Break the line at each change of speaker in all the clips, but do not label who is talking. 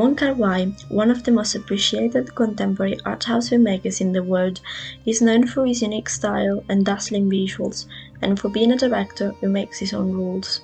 Wong Kar-wai, one of the most appreciated contemporary art house filmmakers in the world, is known for his unique style and dazzling visuals, and for being a director who makes his own rules.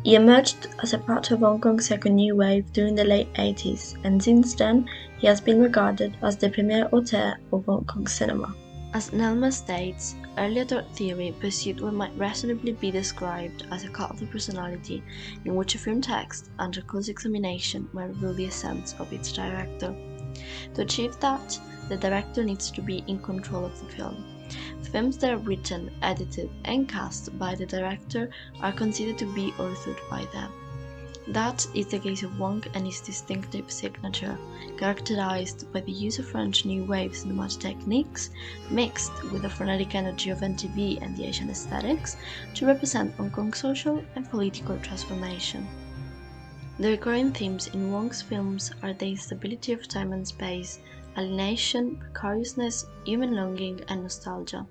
He emerged as a part of Hong Kong's second new wave during the late 80s, and since then he has been regarded as the premier auteur of Hong Kong cinema. As Nelmes states, early auteur theory pursued what might reasonably be described as a cult of personality, in which a film text, under close examination, might reveal the essence of its director. To achieve that, the director needs to be in control of the film. Films that are written, edited, and cast by the director are considered to be authored by them. That is the case of Wong and his distinctive signature, characterized by the use of French New Wave cinematic techniques, mixed with the frenetic energy of MTV and the Asian aesthetics, to represent Hong Kong's social and political transformation. The recurring themes in Wong's films are the instability of time and space, alienation, precariousness, human longing, and nostalgia.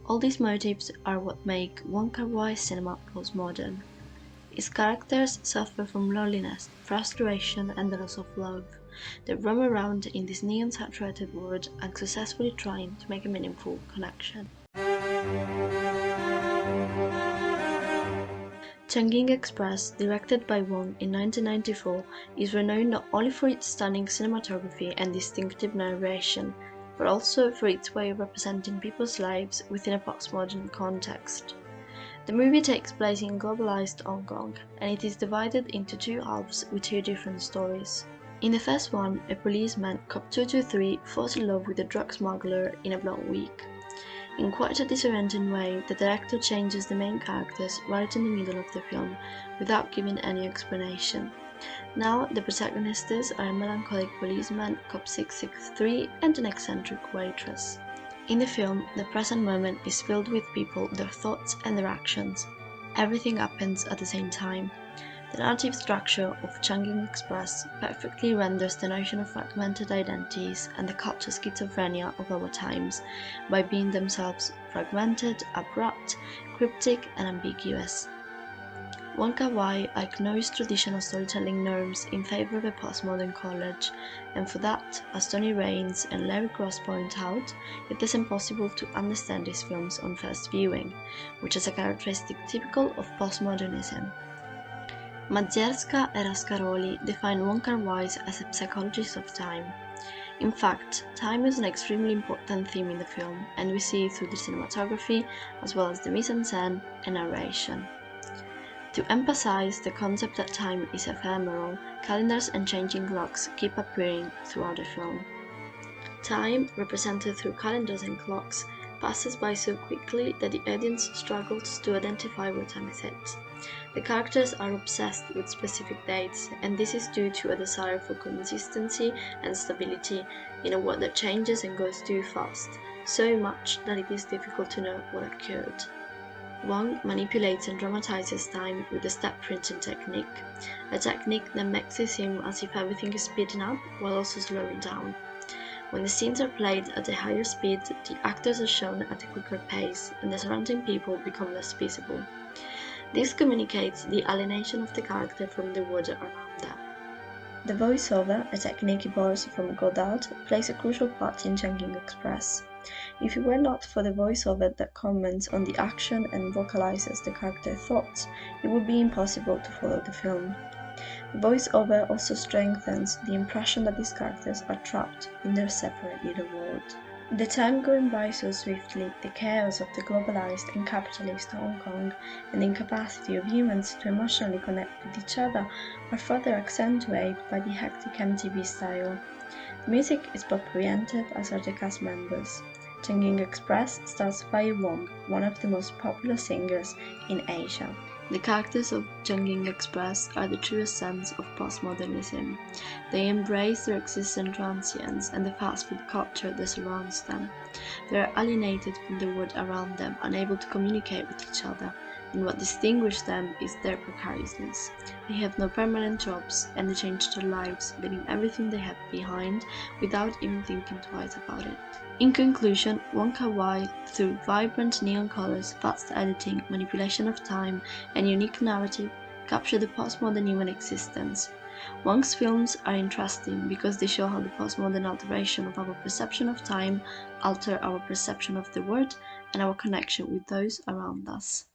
All these motifs are what make Wong Kar-wai's cinema postmodern. His characters suffer from loneliness, frustration, and the loss of love. They roam around in this neon-saturated world, unsuccessfully trying to make a meaningful connection. Chungking Express, directed by Wong in 1994, is renowned not only for its stunning cinematography and distinctive narration, but also for its way of representing people's lives within a postmodern context. The movie takes place in globalized Hong Kong, and it is divided into two halves with two different stories. In the first one, a policeman, Cop 223, falls in love with a drug smuggler in a blonde wig. In quite a disorienting way, the director changes the main characters right in the middle of the film, without giving any explanation. Now, the protagonists are a melancholic policeman, Cop 663, and an eccentric waitress. In the film, the present moment is filled with people, their thoughts, and their actions. Everything happens at the same time. The narrative structure of Chungking Express perfectly renders the notion of fragmented identities and the cultural schizophrenia of our times by being themselves fragmented, abrupt, cryptic, and ambiguous. Wong Kar-wai ignores traditional storytelling norms in favor of a postmodern college, and for that, as Tony Rayns and Larry Cross point out, it is impossible to understand his films on first viewing, which is a characteristic typical of postmodernism. Mazierska and Rascaroli define Wong Kar-wai as a psychologist of time. In fact, time is an extremely important theme in the film, and we see it through the cinematography as well as the mise-en-scène and narration. To emphasize the concept that time is ephemeral, calendars and changing clocks keep appearing throughout the film. Time, represented through calendars and clocks, passes by so quickly that the audience struggles to identify what time is it. The characters are obsessed with specific dates, and this is due to a desire for consistency and stability in a world that changes and goes too fast, so much that it is difficult to know what occurred. Wong manipulates and dramatizes time with the step printing technique, a technique that makes it seem as if everything is speeding up while also slowing down. When the scenes are played at a higher speed, the actors are shown at a quicker pace, and the surrounding people become less visible. This communicates the alienation of the character from the world around them. The voiceover, a technique he borrows from Godard, plays a crucial part in Chungking Express. If it were not for the voiceover that comments on the action and vocalizes the character's thoughts, it would be impossible to follow the film. The voiceover also strengthens the impression that these characters are trapped in their separate little world. The time going by so swiftly, the chaos of the globalized and capitalist Hong Kong, and the incapacity of humans to emotionally connect with each other are further accentuated by the hectic MTV style. The music is both oriented as are the cast members. Chungking Express stars Wai Wong, one of the most popular singers in Asia. The characters of Chungking Express are the truest sense of postmodernism. They embrace their existent transience and the fast food culture that surrounds them. They are alienated from the world around them, unable to communicate with each other, and what distinguishes them is their precariousness. They have no permanent jobs, and they change their lives, leaving everything they have behind without even thinking twice about it. In conclusion, Wong Kar-wai, through vibrant neon colors, fast editing, manipulation of time, and unique narrative, capture the postmodern human existence. Wong's films are interesting because they show how the postmodern alteration of our perception of time alter our perception of the world and our connection with those around us.